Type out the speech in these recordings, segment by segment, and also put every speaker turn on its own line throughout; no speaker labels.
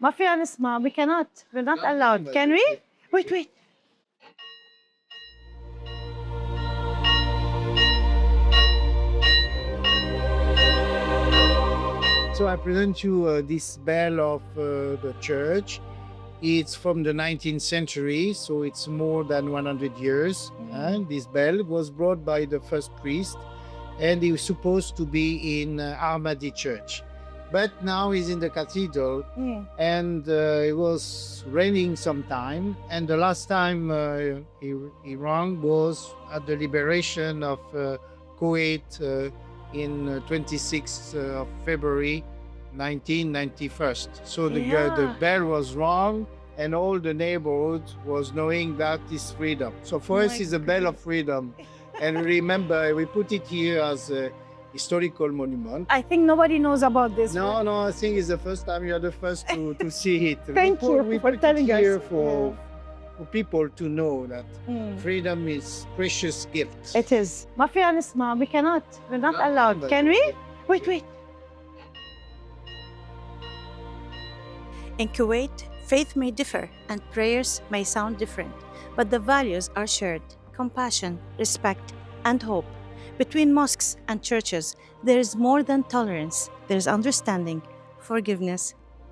ما فينا نسمع. We cannot. We're not allowed. Can we? Wait.
So I present you this bell of the church. It's from the 19th century, so it's more than 100 years. And this bell was brought by the first priest, and he was supposed to be in Ahmadi Church. But now he's in the cathedral, and it was raining sometime. And the last time he rang was at the liberation of Kuwait in 26th of February 1991. So the bell was wrong, and all the neighborhood was knowing that is freedom. So for us, it's a bell of freedom. And remember, we put it here as a historical monument.
I think nobody knows about this.
No, I think it's the first time. You're the first to see it.
Thank you for telling us.
Here for people to know that freedom is precious gift.
It is. ما فينا نسمع. We cannot. We're not allowed. Can we? Wait.
In Kuwait, faith may differ and prayers may sound different, but the values are shared: compassion, respect, and hope. Between mosques and churches, there is more than tolerance. There is understanding, forgiveness,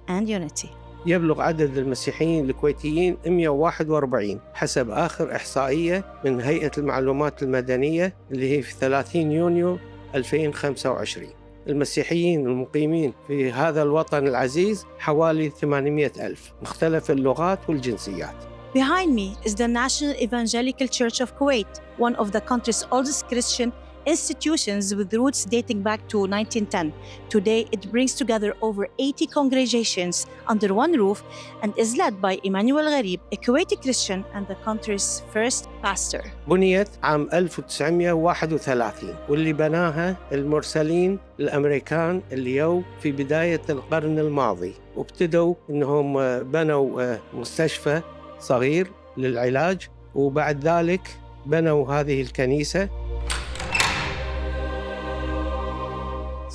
and unity.
يبلغ عدد المسيحيين الكويتيين 141 حسب آخر إحصائية من هيئة المعلومات المدنية اللي هي في 30 يونيو 2025. المسيحيين المقيمين في هذا الوطن العزيز حوالي 800,000 مختلف اللغات والجنسيات.
Behind me is the National Evangelical Church of Kuwait, one of the country's oldest Christian institutions with roots dating back to 1910. Today, it brings together over 80 congregations under one roof and is led by Emmanuel Gharib, a Kuwaiti Christian and the country's first pastor.
بنيت عام 1931 واللي بناها المرسلين الأمريكان اليوم في بداية القرن الماضي، وابتدوا إنهم بنوا مستشفى صغير للعلاج، وبعد ذلك بنوا هذه الكنيسة.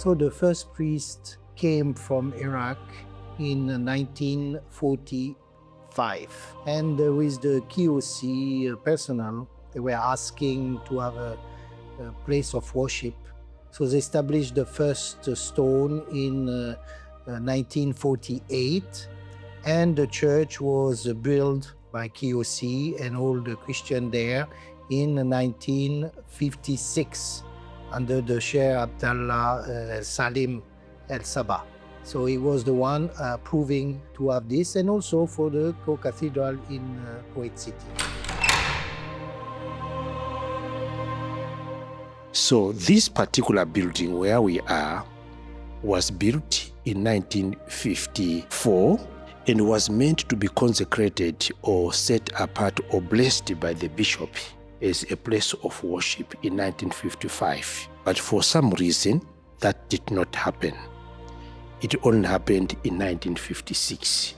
So the first priest came from Iraq in 1945, and with the KOC personnel, they were asking to have a place of worship. So they established the first stone in 1948, and the church was built by KOC and all the Christians there in 1956. Under the Sheikh Abdallah Salim El Sabah. So he was the one proving to have this, and also for the co-cathedral in Kuwait City.
So this particular building where we are was built in 1954 and was meant to be consecrated or set apart or blessed by the bishop as a place of worship in 1955. But for some reason, that did not happen. It only happened in 1956.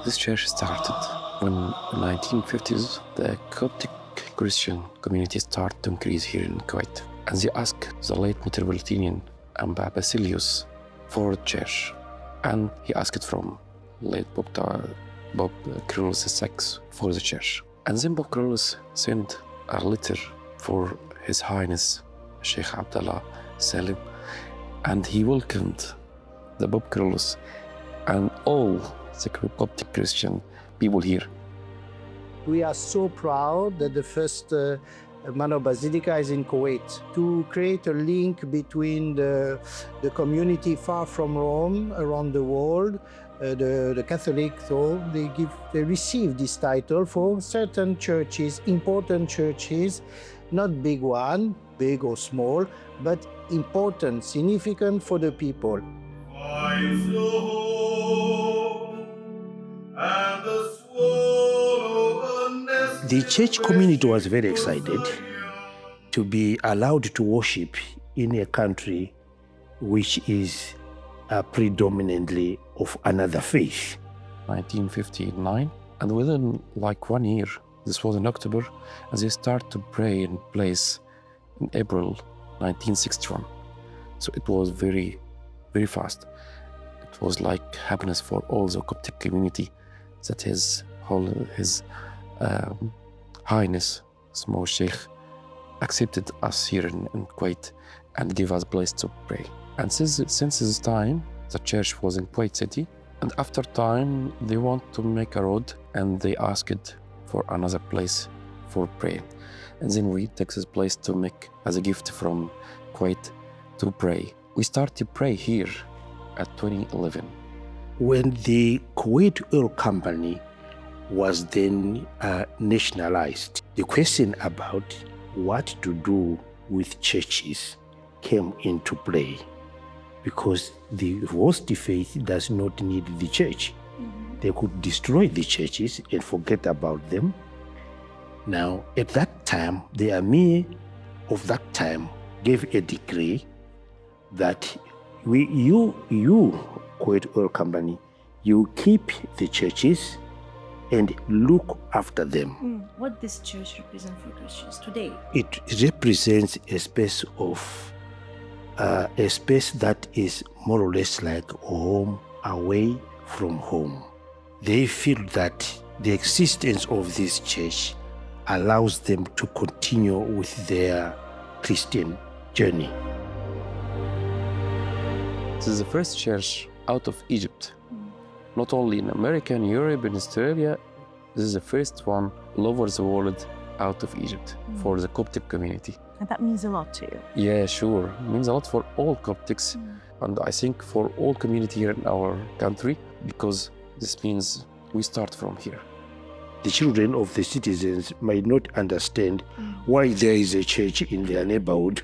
This church started when in the 1950s, the Coptic Christian community started to increase here in Kuwait. And they asked the late Metropolitan Amba Basilius for a church. And he asked from late Bob Kyrillos VI for the church. And then Bob Kyrillos sent a letter for His Highness Sheikh Abdallah Salim, and he welcomed the Bob Kyrillos and all the Coptic Christian people here.
We are so proud that the first Mano Basilica is in Kuwait, to create a link between the community far from Rome around the world. The Catholic, so they receive this title for certain churches, important churches, not big one, big or small, but important, significant for the people.
The church community was very excited to be allowed to worship in a country which is predominantly of another faith.
1959, and within like 1 year, this was in October, and they start to pray in place in April 1961. So it was very, very fast. It was like happiness for all the Coptic community that His Highness, Small Sheikh, accepted us here in Kuwait and gave us a place to pray. And since this time, the church was in Kuwait City. And after time, they want to make a road and they asked for another place for prayer. And then we take this place to make as a gift from Kuwait to pray. We started to pray here at 2011.
When the Kuwait Oil Company was then nationalized, the question about what to do with churches came into play, because the worst faith does not need the church. They could destroy the churches and forget about them. Now, at that time, the Emir of that time gave a decree that you, Kuwait Oil Company, you keep the churches and look after them.
What does church represent for Christians today?
It represents a space that is more or less like home away from home. They feel that the existence of this church allows them to continue with their Christian journey.
This is the first church out of Egypt. Not only in America, in Europe, and Australia, this is the first one all over the world out of Egypt for the Coptic community.
And that means a lot to you.
Yeah, sure. It means a lot for all Coptics, and I think for all community here in our country, because this means we start from here.
The children of the citizens might not understand why there is a church in their neighborhood.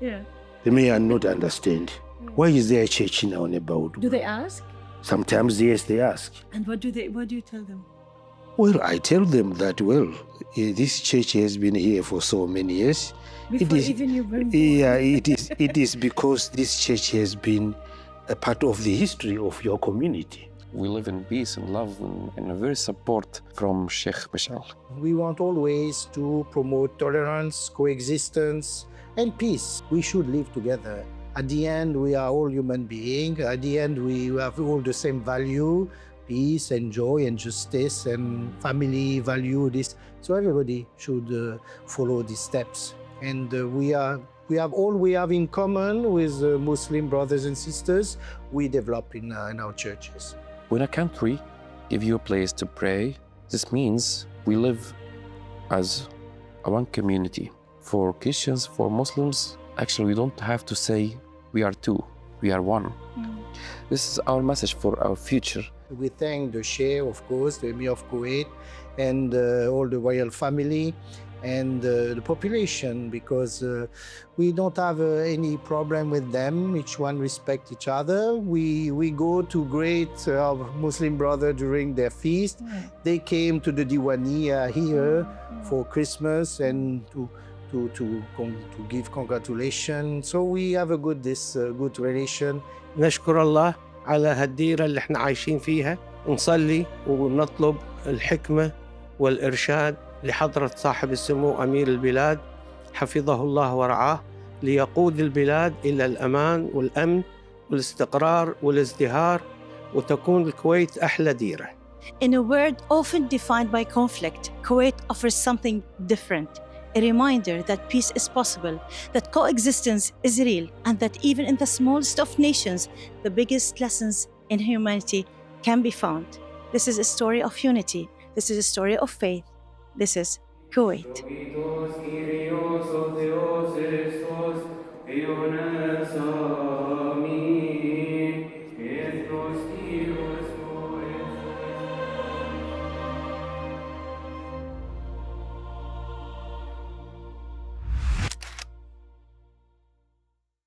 Yeah.
They may not understand. Why is there a church in our neighborhood?
Do they ask?
Sometimes, yes, they ask.
And what do you tell them?
Well, I tell them that, this church has been here for so many years.
Before even you were born.
Yeah, it is because this church has been a part of the history of your community.
We live in peace and love and a very support from Sheikh Bashar.
We want always to promote tolerance, coexistence, and peace. We should live together. At the end, we are all human beings. At the end, we have all the same value, peace and joy and justice and family value. So everybody should follow these steps. And we have all we have in common with Muslim brothers and sisters. We develop in our churches.
When a country gives you a place to pray, this means we live as a one community. For Christians, for Muslims, actually we don't have to say we are two, we are one. This is our message for our future.
We thank the Sheikh, of course, the Emir of Kuwait, and all the royal family and the population, because we don't have any problem with them. Each one respect each other. We go to greet our Muslim brother during their feast. They came to the Diwaniya here for Christmas and to give congratulations. So we have a good relation.
نشكر الله على هالديرة اللي احنا عايشين فيها. نصلي ونطلب الحكمة والإرشاد لحضرة صاحب السمو أمير البلاد حفظه الله ورعاه ليقود البلاد إلى الأمان والأمن والاستقرار والازدهار وتكون الكويت أحلى ديرة.
In a world often defined by conflict, Kuwait offers something different. A reminder that peace is possible, that coexistence is real, and that even in the smallest of nations, the biggest lessons in humanity can be found. This is a story of unity. This is a story of faith. This is Kuwait.